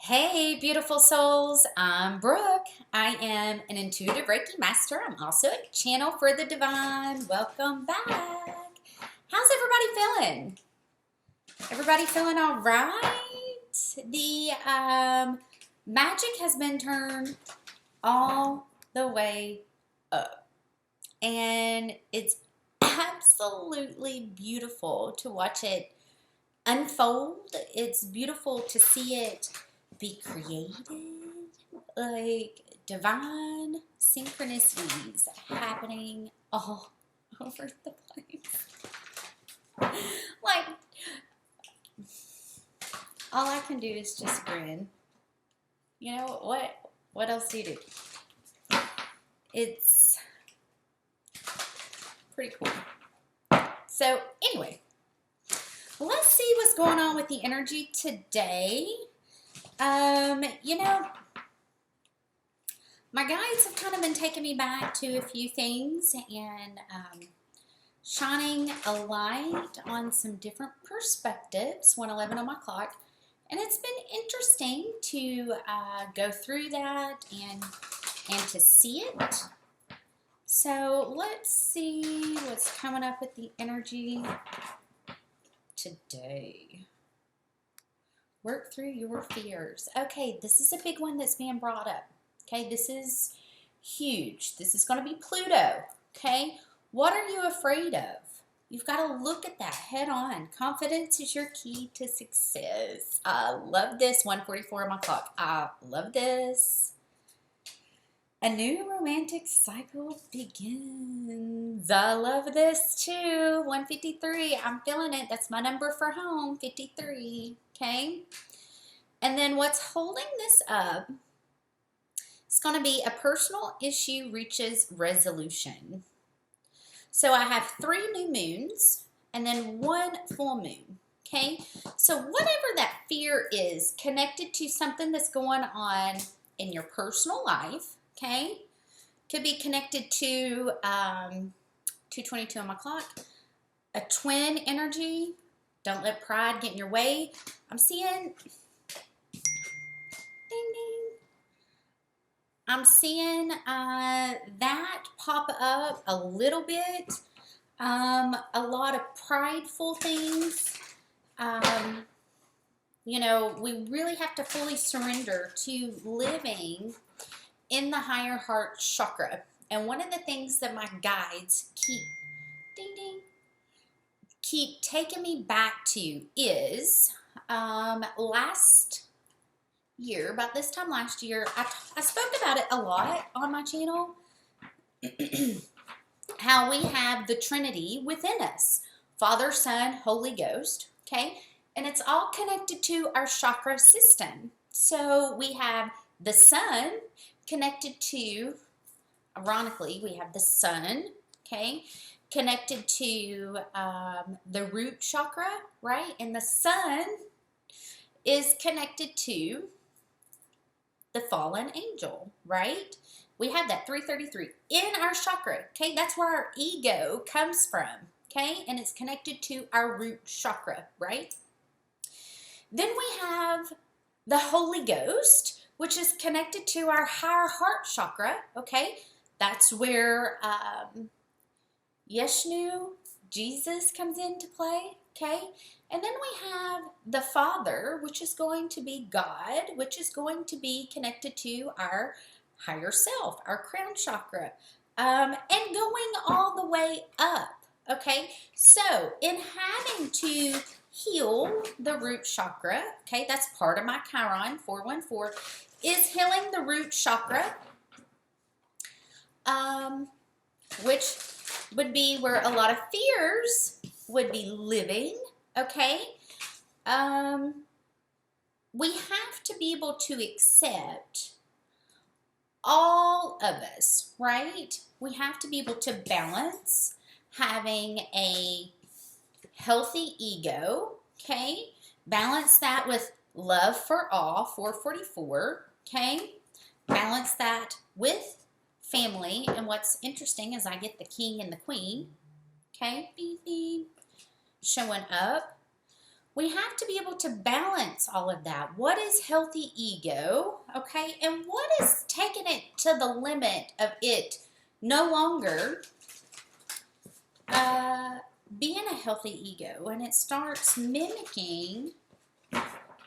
Hey, beautiful souls. I'm Brooke. I am an intuitive Reiki Master. I'm also a channel for the divine. Welcome back. How's everybody feeling? Everybody feeling all right? The magic has been turned all the way up. And it's absolutely beautiful to watch it unfold. It's beautiful to see it be created, like divine synchronicities happening all over the place. Like, all I can do is just grin. You know what else do you do? It's pretty cool. So anyway, let's see what's going on with the energy today. You know, my guides have kind of been taking me back to a few things and shining a light on some different perspectives, 1:11 on my clock. And it's been interesting to go through that and to see it. So let's see what's coming up with the energy today. Work through your fears. Okay, this is a big one that's being brought up. Okay, this is huge. This is going to be Pluto. Okay, what are you afraid of? You've got to look at that head on. Confidence is your key to success. I love this. 1:44 on my clock. I love this. A new romantic cycle begins. I love this too. 153. I'm feeling it. That's my number for home. 53. Okay. And then what's holding this up? It's going to be a personal issue reaches resolution. So I have 3 new moons and then 1 full moon. Okay. So whatever that fear is connected to something that's going on in your personal life. Okay, could be connected to 2:22 on my clock, a twin energy. Don't let pride get in your way. I'm seeing, ding ding. I'm seeing that pop up a little bit. A lot of prideful things. You know, we really have to fully surrender to living in the higher heart chakra. And one of the things that my guides keep taking me back to is last year, about this time last year, I spoke about it a lot on my channel, how we have the Trinity within us, Father, Son, Holy Ghost, okay? And it's all connected to our chakra system. So we have the sun connected to, ironically, we have the sun, okay, connected to the root chakra, right? And the sun is connected to the fallen angel, right? We have that 333 in our chakra, okay? That's where our ego comes from, okay? And it's connected to our root chakra, right? Then we have the Holy Ghost, which is connected to our higher heart chakra, okay? That's where Yeshnu, Jesus, comes into play, okay? And then we have the Father, which is going to be God, which is going to be connected to our higher self, our crown chakra, and going all the way up, okay? So in having to heal the root chakra, okay, that's part of my Chiron, 414, is healing the root chakra, which would be where a lot of fears would be living, okay? We have to be able to accept all of us, right? We have to be able to balance having a healthy ego, okay? Balance that with love for all, 444, okay? Balance that with family. And what's interesting is I get the king and the queen, okay? Beep, beep, showing up. we have to be able to balance all of that. What is healthy ego, okay? And what is taking it to the limit of it no longer being a healthy ego, and it starts mimicking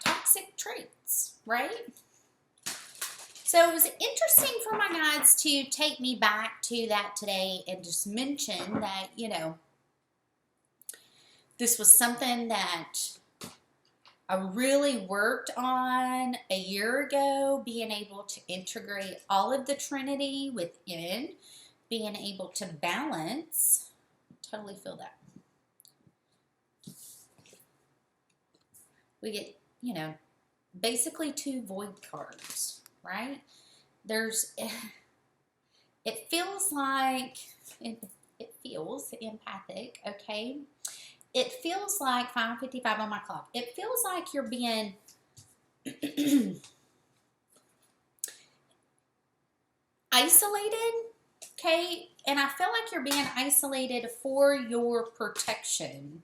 toxic traits, right? So it was interesting for my guides to take me back to that today and just mention that, you know, this was something that I really worked on a year ago, being able to integrate all of the trinity within, being able to balance. Totally feel that. We get, you know, basically 2 void cards, right? It feels like, it feels empathic, okay? It feels like 5:55 on my clock. It feels like you're being isolated, okay? And I feel like you're being isolated for your protection.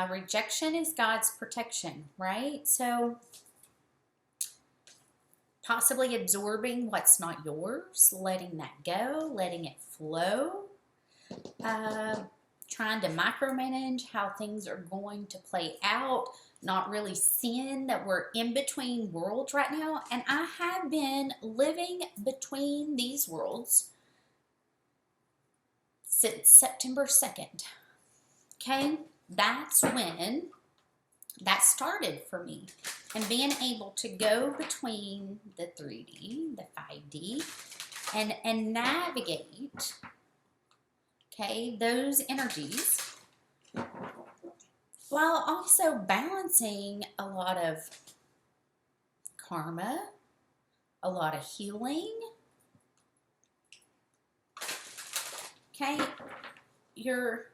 Rejection is God's protection, right? So possibly absorbing what's not yours, letting that go, letting it flow, trying to micromanage how things are going to play out, not really seeing that we're in between worlds right now. And I have been living between these worlds since September 2nd. Okay? That's when that started for me. And being able to go between the 3D, the 5D, and navigate, okay, those energies, while also balancing a lot of karma, a lot of healing. Okay, your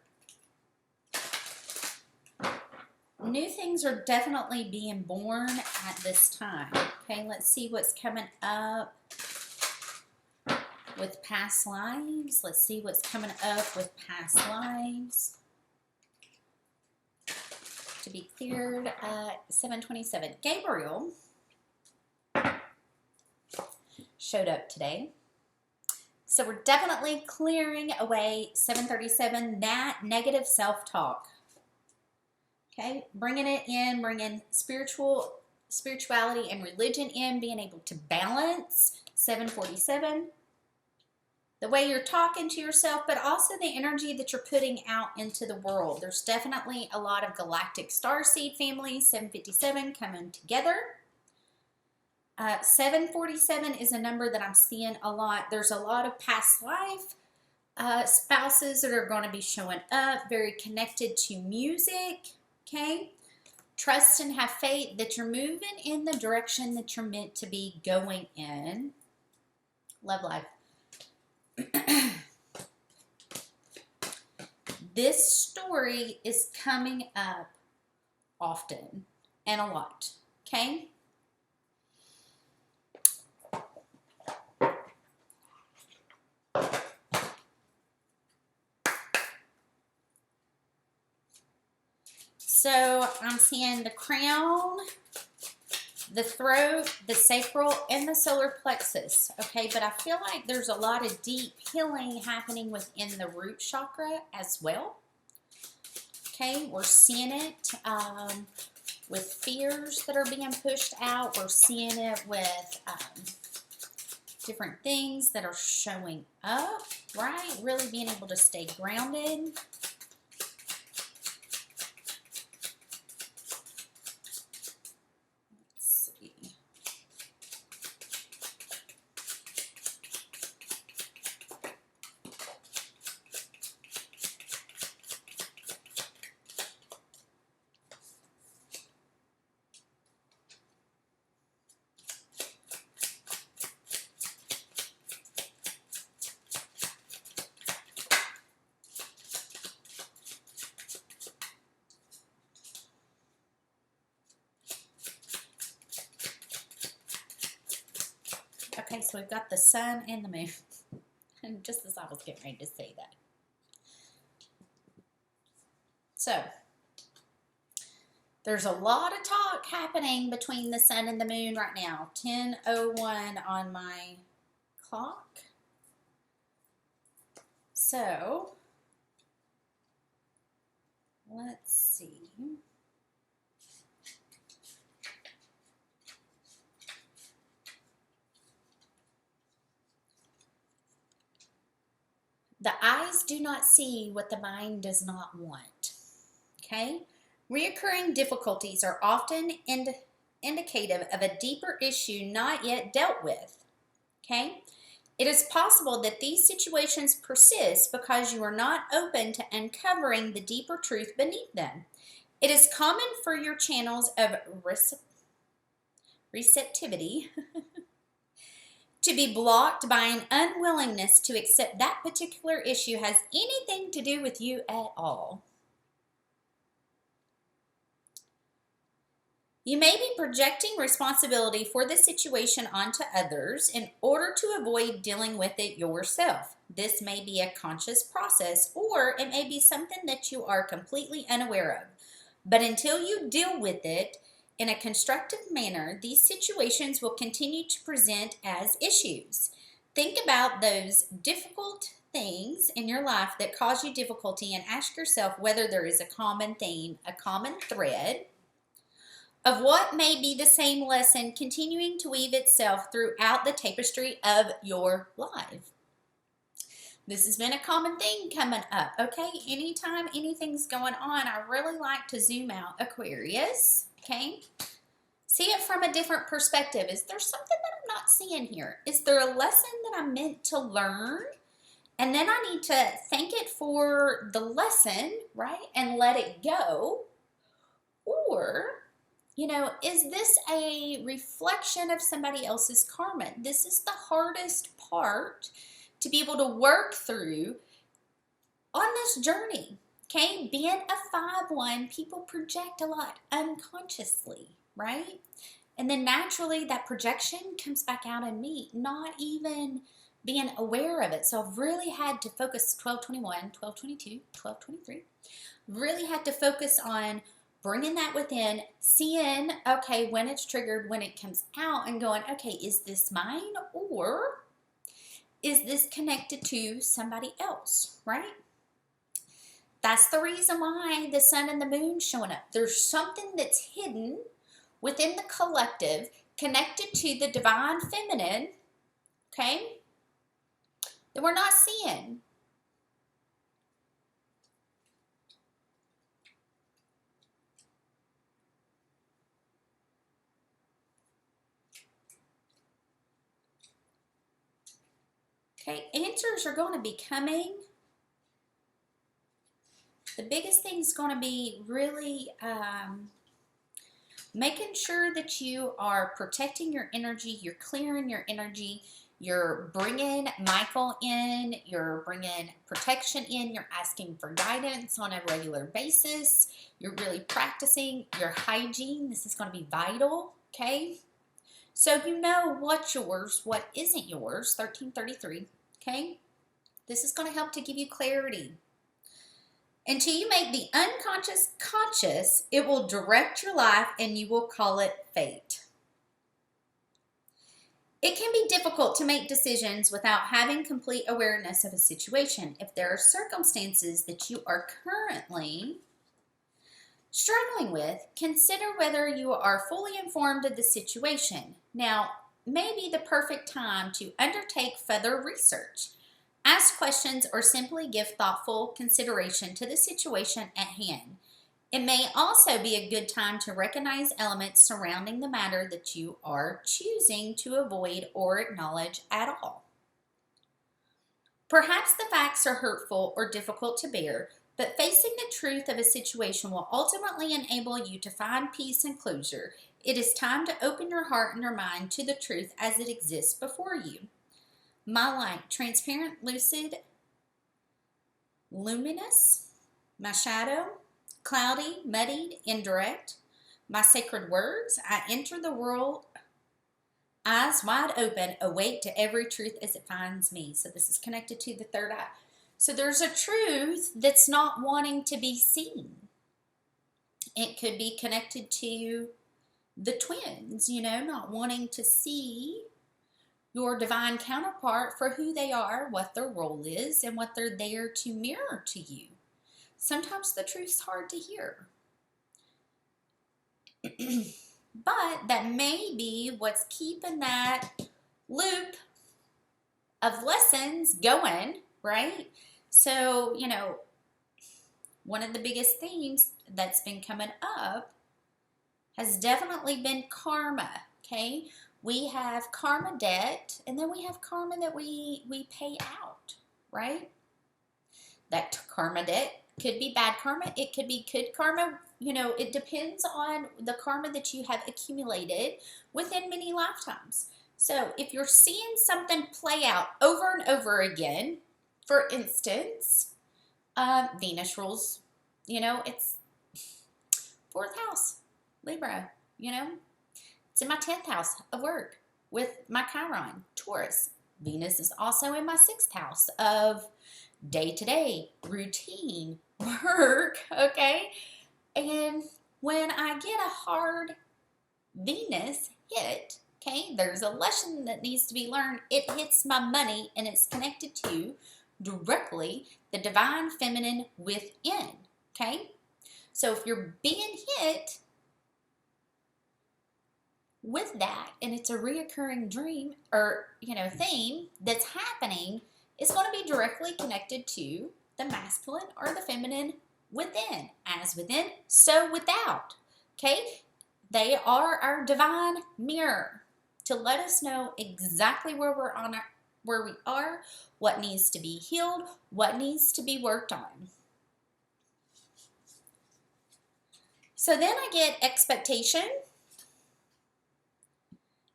new things are definitely being born at this time. Okay, let's see what's coming up with past lives. Let's see what's coming up with past lives. To be cleared, 727. Gabriel showed up today. So we're definitely clearing away 737, that negative self-talk. Okay, bringing it in, bringing spirituality and religion in, being able to balance 747. The way you're talking to yourself, but also the energy that you're putting out into the world. There's definitely a lot of galactic starseed families, 757 coming together. 747 is a number that I'm seeing a lot. There's a lot of past life spouses that are going to be showing up, very connected to music. Okay, trust and have faith that you're moving in the direction that you're meant to be going in. Love life. This story is coming up often and a lot. Okay. So I'm seeing the crown, the throat, the sacral, and the solar plexus. Okay, but I feel like there's a lot of deep healing happening within the root chakra as well. Okay, we're seeing it with fears that are being pushed out. We're seeing it with different things that are showing up, right? Really being able to stay grounded. Okay, so we've got the sun and the moon. And just as I was getting ready to say that. So, There's a lot of talk happening between the sun and the moon right now. 10:01 on my clock. So, let's see. The eyes do not see what the mind does not want. Okay? Reoccurring difficulties are often indicative of a deeper issue not yet dealt with. Okay? It is possible that these situations persist because you are not open to uncovering the deeper truth beneath them. It is common for your channels of receptivity to be blocked by an unwillingness to accept that particular issue has anything to do with you at all. You may be projecting responsibility for the situation onto others in order to avoid dealing with it yourself. This may be a conscious process, or it may be something that you are completely unaware of. But until you deal with it in a constructive manner, these situations will continue to present as issues. Think about those difficult things in your life that cause you difficulty and ask yourself whether there is a common theme, a common thread of what may be the same lesson continuing to weave itself throughout the tapestry of your life. This has been a common thing coming up, okay? Anytime anything's going on, I really like to zoom out, Aquarius, okay? See it from a different perspective. Is there something that I'm not seeing here? Is there a lesson that I'm meant to learn? And then I need to thank it for the lesson, right? And let it go. Or, you know, is this a reflection of somebody else's karma? This is the hardest part to be able to work through on this journey, okay? Being a 5-1, people project a lot unconsciously, right? And then naturally that projection comes back out in me, not even being aware of it. So I've really had to focus 1221, 1222, 1223, really had to focus on bringing that within, seeing, okay, when it's triggered, when it comes out, and going, okay, is this mine or is this connected to somebody else, right? That's the reason why the sun and the moon showing up. There's something that's hidden within the collective, connected to the divine feminine, okay, that we're not seeing. Okay, answers are going to be coming. The biggest thing is going to be really making sure that you are protecting your energy, you're clearing your energy, you're bringing Michael in, you're bringing protection in, you're asking for guidance on a regular basis, you're really practicing your hygiene. This is going to be vital, okay? So you know what's yours, what isn't yours, 1333, okay? This is going to help to give you clarity. Until you make the unconscious conscious, it will direct your life and you will call it fate. It can be difficult to make decisions without having complete awareness of a situation. If there are circumstances that you are currently struggling with, consider whether you are fully informed of the situation. Now, may be the perfect time to undertake further research. Ask questions or simply give thoughtful consideration to the situation at hand. It may also be a good time to recognize elements surrounding the matter that you are choosing to avoid or acknowledge at all. Perhaps the facts are hurtful or difficult to bear, but facing the truth of a situation will ultimately enable you to find peace and closure. It is time to open your heart and your mind to the truth as it exists before you. My light, transparent, lucid, luminous. My shadow, cloudy, muddied, indirect. My sacred words, I enter the world, eyes wide open, awake to every truth as it finds me. So this is connected to the third eye. So there's a truth that's not wanting to be seen. It could be connected to the twins, you know, not wanting to see your divine counterpart for who they are, what their role is, and what they're there to mirror to you. Sometimes the truth's hard to hear. But that may be what's keeping that loop of lessons going, right? So, you know, one of the biggest themes that's been coming up has definitely been karma, okay? We have karma debt, and then we have karma that we pay out, right? That karma debt could be bad karma. It could be good karma. You know, it depends on the karma that you have accumulated within many lifetimes. So if you're seeing something play out over and over again, for instance, Venus rules, you know, it's 4th house, Libra, you know. It's in my 10th house of work with my Chiron, Taurus. Venus is also in my 6th house of day-to-day, routine, work, okay? And when I get a hard Venus hit, okay, there's a lesson that needs to be learned. It hits my money, and it's connected to directly the divine feminine within, okay? So if you're being hit with that, and it's a reoccurring dream or, you know, theme that's happening, it's going to be directly connected to the masculine or the feminine within. As within, so without. Okay? They are our divine mirror to let us know exactly where we are, what needs to be healed, what needs to be worked on. So then I get expectation.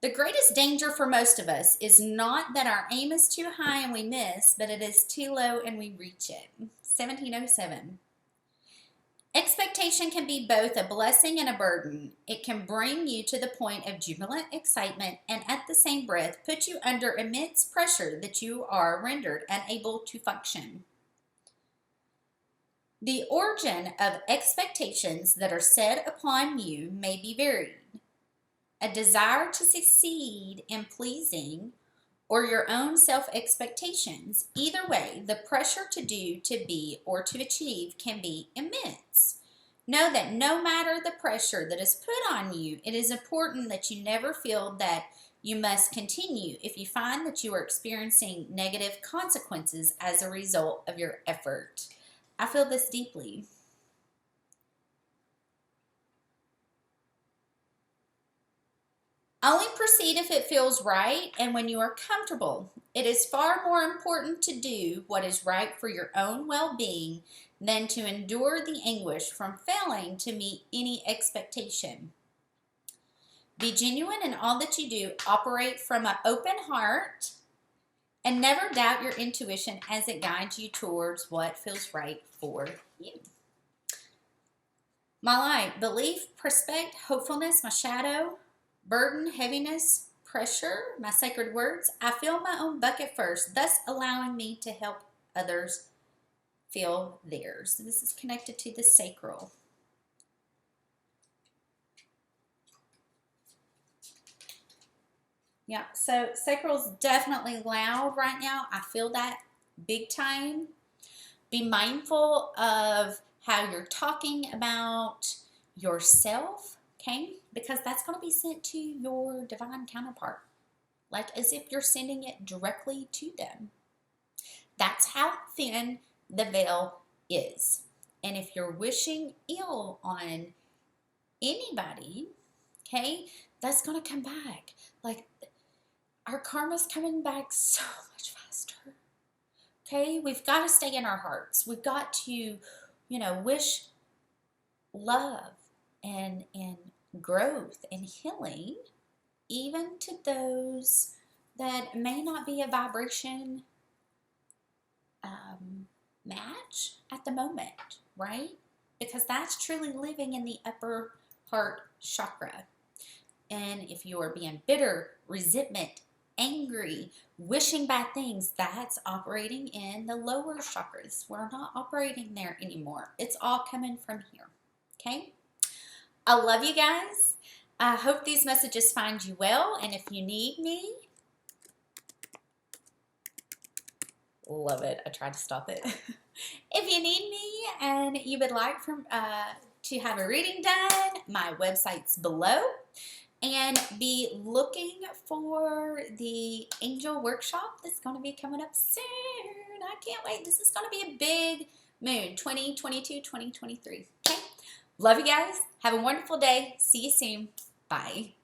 The greatest danger for most of us is not that our aim is too high and we miss, but it is too low and we reach it. 1707. Expectation can be both a blessing and a burden. It can bring you to the point of jubilant excitement and at the same breath put you under immense pressure that you are rendered unable to function. The origin of expectations that are set upon you may be varied. A desire to succeed in pleasing or your own self-expectations. Either way, the pressure to do, to be, or to achieve can be immense. Know that no matter the pressure that is put on you, it is important that you never feel that you must continue if you find that you are experiencing negative consequences as a result of your effort. I feel this deeply. Only proceed if it feels right and when you are comfortable. It is far more important to do what is right for your own well-being than to endure the anguish from failing to meet any expectation. Be genuine in all that you do. Operate from an open heart and never doubt your intuition as it guides you towards what feels right for you. My light, belief, prospect, hopefulness, my shadow, burden, heaviness, pressure, my sacred words. I fill my own bucket first, thus allowing me to help others fill theirs. This is connected to the sacral. Yeah, so sacral's definitely loud right now. I feel that big time. Be mindful of how you're talking about yourself. Okay, because that's going to be sent to your divine counterpart, like as if you're sending it directly to them. That's how thin the veil is. And if you're wishing ill on anybody, okay, that's going to come back. Like, our karma's coming back so much faster. Okay, we've got to stay in our hearts. We've got to, you know, wish love and growth and healing even to those that may not be a vibration match at the moment, right? Because that's truly living in the upper heart chakra. And if you are being bitter, resentment, angry, wishing bad things, that's operating in the lower chakras. We're not operating there anymore. It's all coming from here, okay? I love you guys. I hope these messages find you well. And if you need me, love it. I tried to stop it. If you need me and you would like to have a reading done, my website's below. And be looking for the angel workshop that's going to be coming up soon. I can't wait. This is going to be a big moon, 2022, 2023. Okay? Love you guys. Have a wonderful day. See you soon. Bye.